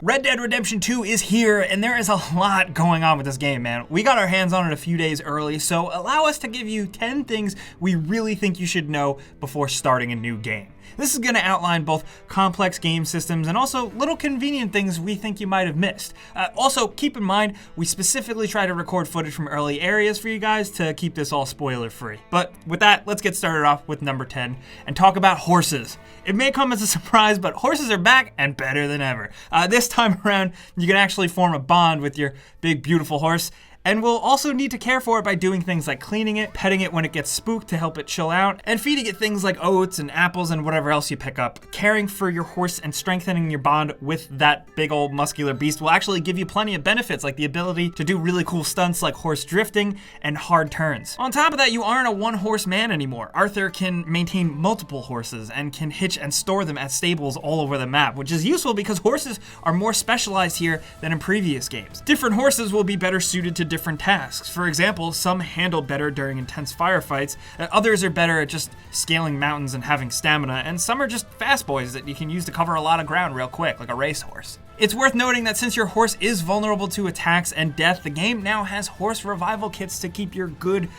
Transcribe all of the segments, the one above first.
Red Dead Redemption 2 is here, and there is a lot going on with this game, man. We got our hands on it a few days early, so allow us to give you 10 things we really think you should know before starting a new game. This is going to outline both complex game systems and also little convenient things we think you might have missed. Also, keep in mind, we specifically try to record footage from early areas for you guys to keep this all spoiler-free. But with that, let's get started off with number 10 and talk about horses. It may come as a surprise, but horses are back and better than ever. This time around, you can actually form a bond with your big, beautiful horse. And we'll also need to care for it by doing things like cleaning it, petting it when it gets spooked to help it chill out, and feeding it things like oats and apples and whatever else you pick up. Caring for your horse and strengthening your bond with that big old muscular beast will actually give you plenty of benefits, like the ability to do really cool stunts like horse drifting and hard turns. On top of that, you aren't a one-horse man anymore. Arthur can maintain multiple horses and can hitch and store them at stables all over the map, which is useful because horses are more specialized here than in previous games. Different horses will be better suited to different tasks. For example, some handle better during intense firefights, others are better at just scaling mountains and having stamina, and some are just fast boys that you can use to cover a lot of ground real quick, like a racehorse. It's worth noting that since your horse is vulnerable to attacks and death, the game now has horse revival kits to keep your good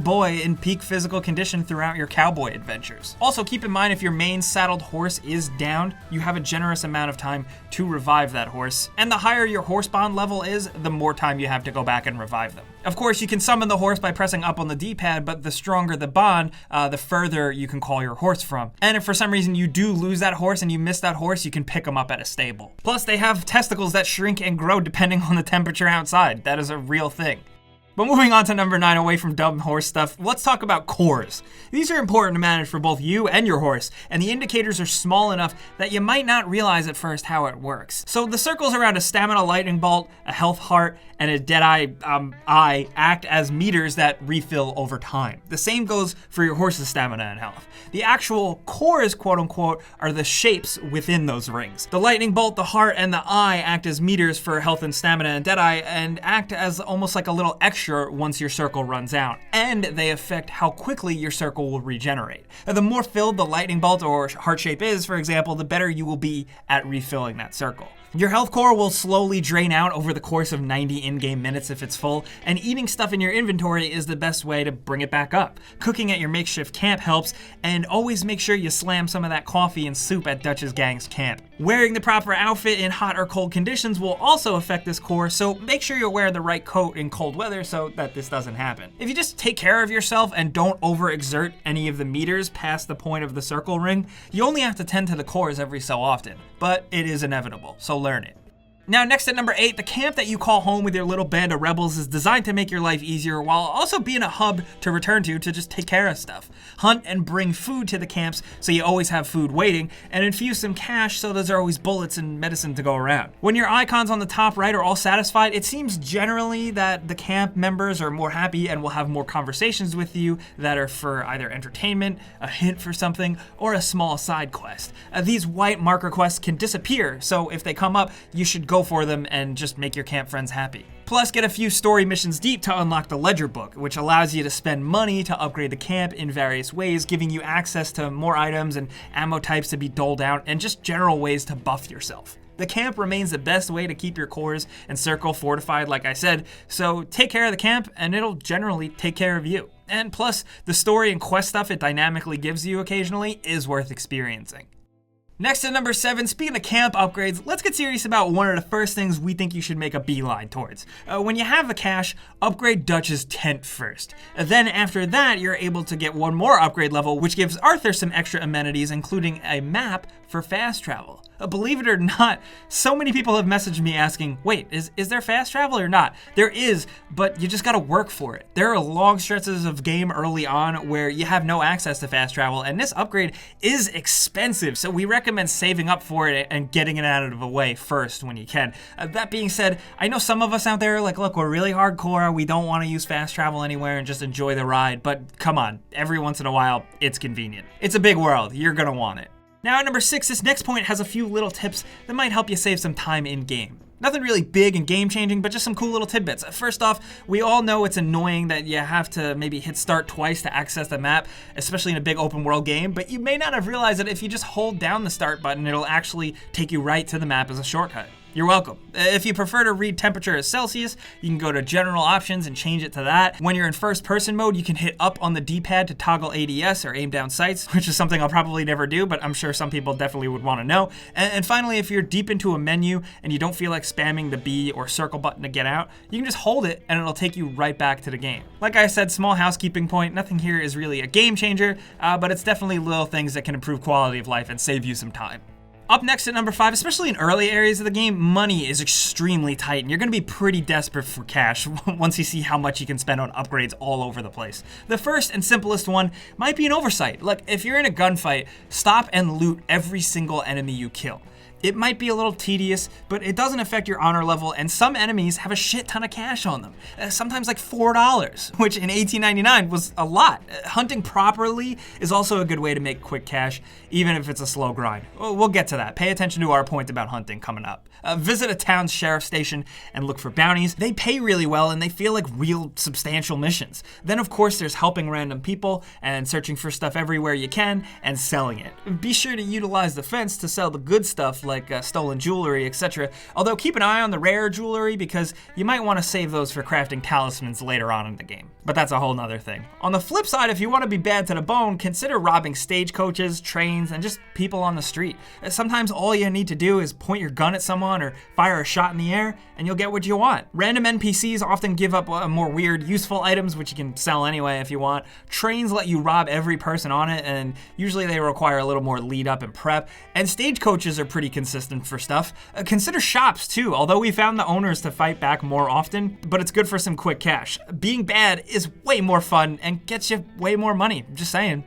boy in peak physical condition throughout your cowboy adventures. Also, keep in mind if your main saddled horse is downed, you have a generous amount of time to revive that horse, and the higher your horse bond level is, the more time you have to go back and revive them. Of course, you can summon the horse by pressing up on the D-pad, but the stronger the bond, the further you can call your horse from. And if for some reason you do lose that horse and you miss that horse, you can pick them up at a stable. Plus, they have testicles that shrink and grow depending on the temperature outside. That is a real thing. But moving on to number 9, away from dumb horse stuff, let's talk about cores. These are important to manage for both you and your horse, and the indicators are small enough that you might not realize at first how it works. So the circles around a stamina lightning bolt, a health heart, and a deadeye eye act as meters that refill over time. The same goes for your horse's stamina and health. The actual cores, quote unquote, are the shapes within those rings. The lightning bolt, the heart, and the eye act as meters for health and stamina and deadeye, and act as almost like a little extra once your circle runs out, and they affect how quickly your circle will regenerate. The more filled the lightning bolt or heart shape is, for example, the better you will be at refilling that circle. Your health core will slowly drain out over the course of 90 in-game minutes if it's full, and eating stuff in your inventory is the best way to bring it back up. Cooking at your makeshift camp helps, and always make sure you slam some of that coffee and soup at Dutch's gang's camp. Wearing the proper outfit in hot or cold conditions will also affect this core, so make sure you're wearing the right coat in cold weather so that this doesn't happen. If you just take care of yourself and don't overexert any of the meters past the point of the circle ring, you only have to tend to the cores every so often, but it is inevitable, so learn it. Now, next at number 8, the camp that you call home with your little band of rebels is designed to make your life easier while also being a hub to return to just take care of stuff. Hunt and bring food to the camps so you always have food waiting, and infuse some cash so there's always bullets and medicine to go around. When your icons on the top right are all satisfied, it seems generally that the camp members are more happy and will have more conversations with you that are for either entertainment, a hint for something, or a small side quest. These white marker quests can disappear, so if they come up, you should go for them and just make your camp friends happy. Plus, get a few story missions deep to unlock the ledger book, which allows you to spend money to upgrade the camp in various ways, giving you access to more items and ammo types to be doled out, and just general ways to buff yourself. The camp remains the best way to keep your cores and circle fortified, like I said, so take care of the camp and it'll generally take care of you. And plus, the story and quest stuff it dynamically gives you occasionally is worth experiencing. Next at number 7, speaking of camp upgrades, let's get serious about one of the first things we think you should make a beeline towards. When you have the cash, upgrade Dutch's tent first. Then after that, you're able to get one more upgrade level, which gives Arthur some extra amenities, including a map for fast travel. Believe it or not, so many people have messaged me asking, wait, is there fast travel or not? There is, but you just gotta work for it. There are long stretches of game early on where you have no access to fast travel, and this upgrade is expensive, so we recommend saving up for it and getting it out of the way first when you can. That being said, I know some of us out there are like, look, we're really hardcore, we don't want to use fast travel anywhere and just enjoy the ride, but come on, every once in a while, it's convenient. It's a big world, you're gonna want it. Now at number 6, this next point has a few little tips that might help you save some time in game. Nothing really big and game-changing, but just some cool little tidbits. First off, we all know it's annoying that you have to maybe hit start twice to access the map, especially in a big open world game, but you may not have realized that if you just hold down the start button, it'll actually take you right to the map as a shortcut. You're welcome. If you prefer to read temperature as Celsius, you can go to general options and change it to that. When you're in first person mode, you can hit up on the D-pad to toggle ADS or aim down sights, which is something I'll probably never do, but I'm sure some people definitely would want to know. And finally, if you're deep into a menu and you don't feel like spamming the B or circle button to get out, you can just hold it and it'll take you right back to the game. Like I said, small housekeeping point, nothing here is really a game changer, but it's definitely little things that can improve quality of life and save you some time. Up next at number 5, especially in early areas of the game, money is extremely tight, and you're going to be pretty desperate for cash once you see how much you can spend on upgrades all over the place. The first and simplest one might be an oversight. Like, if you're in a gunfight, stop and loot every single enemy you kill. It might be a little tedious, but it doesn't affect your honor level, and some enemies have a shit ton of cash on them. Sometimes like $4, which in 1899 was a lot. Hunting properly is also a good way to make quick cash, even if it's a slow grind. We'll get to that. Pay attention to our point about hunting coming up. Visit a town's sheriff station and look for bounties. They pay really well, and they feel like real substantial missions. Then, of course, there's helping random people and searching for stuff everywhere you can and selling it. Be sure to utilize the fence to sell the good stuff like stolen jewelry, etc. Although keep an eye on the rare jewelry because you might want to save those for crafting talismans later on in the game. But that's a whole nother thing. On the flip side, if you want to be bad to the bone, consider robbing stagecoaches, trains, and just people on the street. Sometimes all you need to do is point your gun at someone or fire a shot in the air and you'll get what you want. Random NPCs often give up more weird, useful items, which you can sell anyway if you want. Trains let you rob every person on it, and usually they require a little more lead up and prep. And stagecoaches are pretty consistent for stuff. Consider shops too, although we found the owners to fight back more often, but it's good for some quick cash. Being bad is way more fun and gets you way more money, just saying.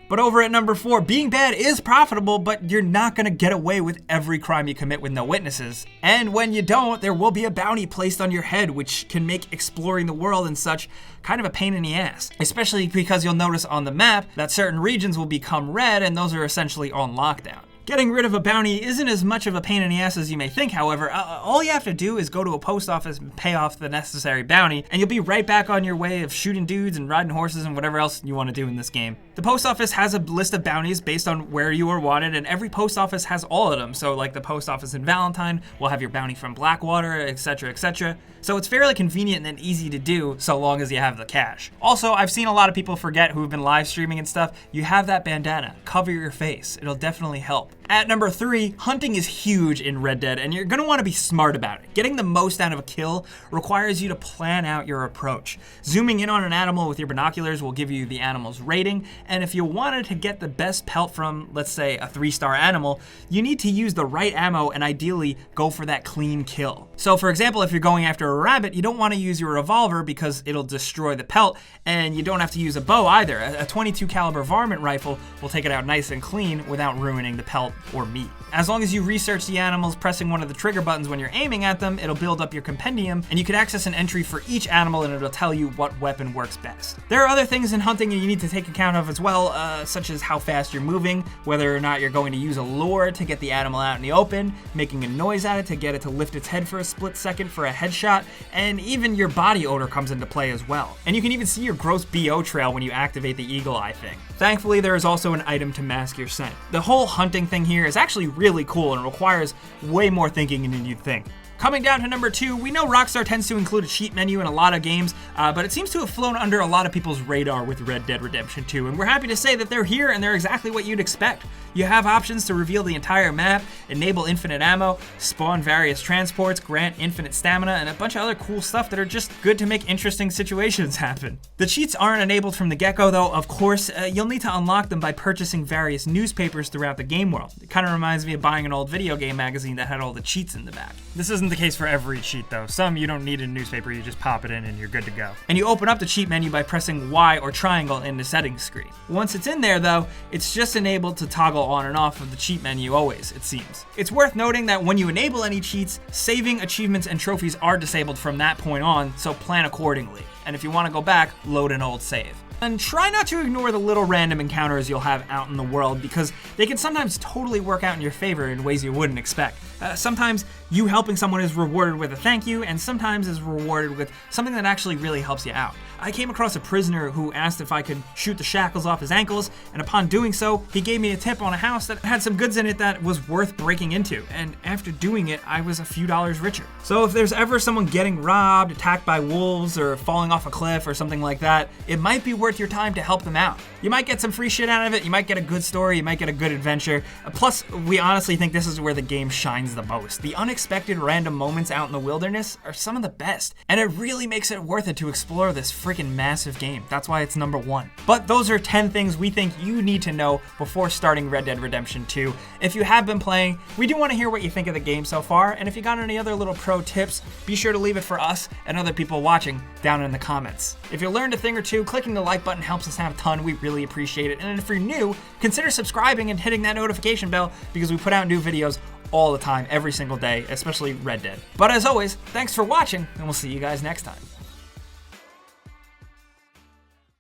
But over at number 4, being bad is profitable, but you're not gonna get away with every crime you commit with no witnesses. And when you don't, there will be a bounty placed on your head, which can make exploring the world and such kind of a pain in the ass. Especially because you'll notice on the map that certain regions will become red, and those are essentially on lockdown. Getting rid of a bounty isn't as much of a pain in the ass as you may think, however. All you have to do is go to a post office and pay off the necessary bounty, and you'll be right back on your way of shooting dudes and riding horses and whatever else you want to do in this game. The post office has a list of bounties based on where you are wanted, and every post office has all of them. So like the post office in Valentine will have your bounty from Blackwater, etc., etc. So it's fairly convenient and easy to do so long as you have the cash. Also, I've seen a lot of people forget who've been live streaming and stuff. You have that bandana. Cover your face. It'll definitely help. At number 3, hunting is huge in Red Dead, and you're gonna want to be smart about it. Getting the most out of a kill requires you to plan out your approach. Zooming in on an animal with your binoculars will give you the animal's rating, and if you wanted to get the best pelt from, let's say, a 3-star animal, you need to use the right ammo and ideally go for that clean kill. So for example, if you're going after a rabbit, you don't want to use your revolver because it'll destroy the pelt, and you don't have to use a bow either. A 22 caliber varmint rifle will take it out nice and clean without ruining the pelt or meat. As long as you research the animals, pressing one of the trigger buttons when you're aiming at them, it'll build up your compendium, and you can access an entry for each animal, and it'll tell you what weapon works best. There are other things in hunting you need to take account of as well, such as how fast you're moving, whether or not you're going to use a lure to get the animal out in the open, making a noise at it to get it to lift its head for a split second for a headshot, and even your body odor comes into play as well. And you can even see your gross BO trail when you activate the eagle eye thing. Thankfully, there is also an item to mask your scent. The whole hunting thing here is actually really cool and requires way more thinking than you'd think. Coming down to number 2, we know Rockstar tends to include a cheat menu in a lot of games, but it seems to have flown under a lot of people's radar with Red Dead Redemption 2, and we're happy to say that they're here and they're exactly what you'd expect. You have options to reveal the entire map, enable infinite ammo, spawn various transports, grant infinite stamina, and a bunch of other cool stuff that are just good to make interesting situations happen. The cheats aren't enabled from the get-go though, of course. You'll need to unlock them by purchasing various newspapers throughout the game world. It kind of reminds me of buying an old video game magazine that had all the cheats in the back. This isn't the case for every cheat though. Some you don't need a newspaper, you just pop it in and you're good to go. And you open up the cheat menu by pressing Y or triangle in the settings screen. Once it's in there though, it's just enabled to toggle on and off of the cheat menu always, it seems. It's worth noting that when you enable any cheats, saving, achievements, and trophies are disabled from that point on, so plan accordingly. And if you want to go back, load an old save. And try not to ignore the little random encounters you'll have out in the world, because they can sometimes totally work out in your favor in ways you wouldn't expect. Sometimes you helping someone is rewarded with a thank you, and sometimes is rewarded with something that actually really helps you out. I came across a prisoner who asked if I could shoot the shackles off his ankles, and upon doing so, he gave me a tip on a house that had some goods in it that was worth breaking into, and after doing it, I was a few dollars richer. So if there's ever someone getting robbed, attacked by wolves, or falling off a cliff or something like that, it might be worth your time to help them out. You might get some free shit out of it, you might get a good story, you might get a good adventure. Plus, we honestly think this is where the game shines the most. The unexpected random moments out in the wilderness are some of the best, and it really makes it worth it to explore this freaking massive game. That's why it's number 1. But those are 10 things we think you need to know before starting Red Dead Redemption 2. If you have been playing, we do want to hear what you think of the game so far, and if you got any other little pro tips, be sure to leave it for us and other people watching down in the comments. If you learned a thing or two, clicking the like button helps us out a ton. We really appreciate it. And if you're new, consider subscribing and hitting that notification bell, because we put out new videos all the time, every single day, especially Red Dead. But as always, thanks for watching, and we'll see you guys next time.